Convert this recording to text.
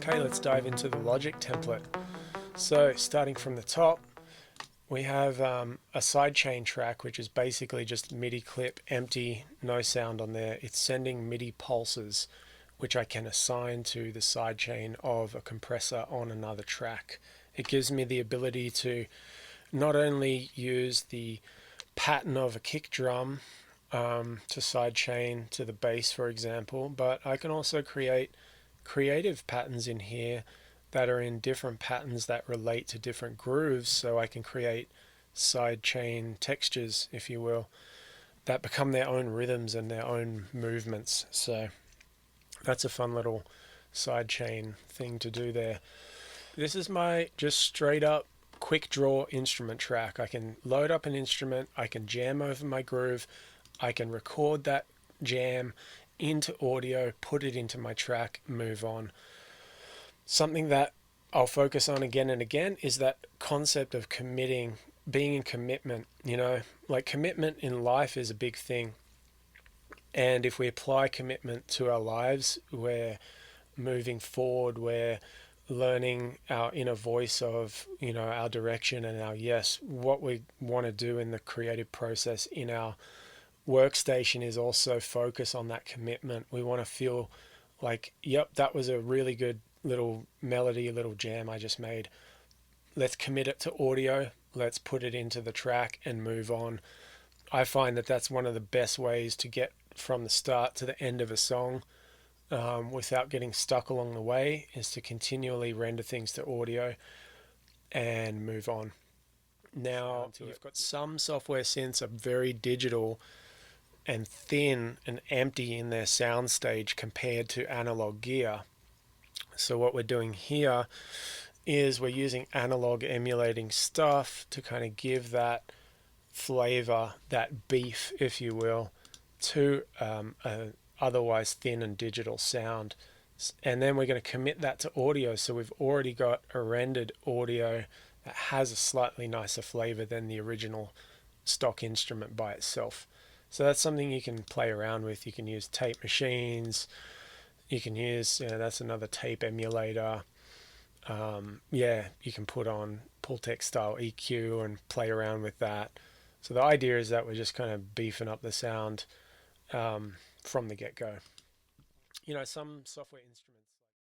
Okay, let's dive into the Logic template. So starting from the top, we have a sidechain track, which is basically just MIDI clip, empty, no sound on there. It's sending MIDI pulses, which I can assign to the sidechain of a compressor on another track. It gives me the ability to not only use the pattern of a kick drum to sidechain to the bass, for example, but I can also create creative patterns in here that are in different patterns that relate to different grooves, so I can create sidechain textures, if you will, that become their own rhythms and their own movements. So that's a fun little sidechain thing to do there. This is my just straight up quick draw instrument track. I can load up an instrument, I can jam over my groove, I can record that jam into audio, put it into my track, move on. Something that I'll focus on again and again is that concept of committing, being in commitment. You know, like commitment in life is a big thing. And if we apply commitment to our lives, we're moving forward, we're learning our inner voice of, you know, our direction and our yes, what we want to do in the creative process in our workstation is also focus on that commitment. We want to feel like, yep, that was a really good little melody, a little jam I just made. Let's commit it to audio. Let's put it into the track and move on. I find that that's one of the best ways to get from the start to the end of a song without getting stuck along the way, is to continually render things to audio and move on. Now, you've got some software synths are very digital and thin and empty in their soundstage compared to analog gear. So what we're doing here is we're using analog emulating stuff to kind of give that flavor, that beef, if you will, to a otherwise thin and digital sound. And then we're going to commit that to audio. So we've already got a rendered audio that has a slightly nicer flavor than the original stock instrument by itself. So that's something you can play around with. You can use tape machines. You can use, you know, that's another tape emulator. Yeah, you can put on Pultec style EQ and play around with that. So the idea is that we're just kind of beefing up the sound from the get-go. You know, some software instruments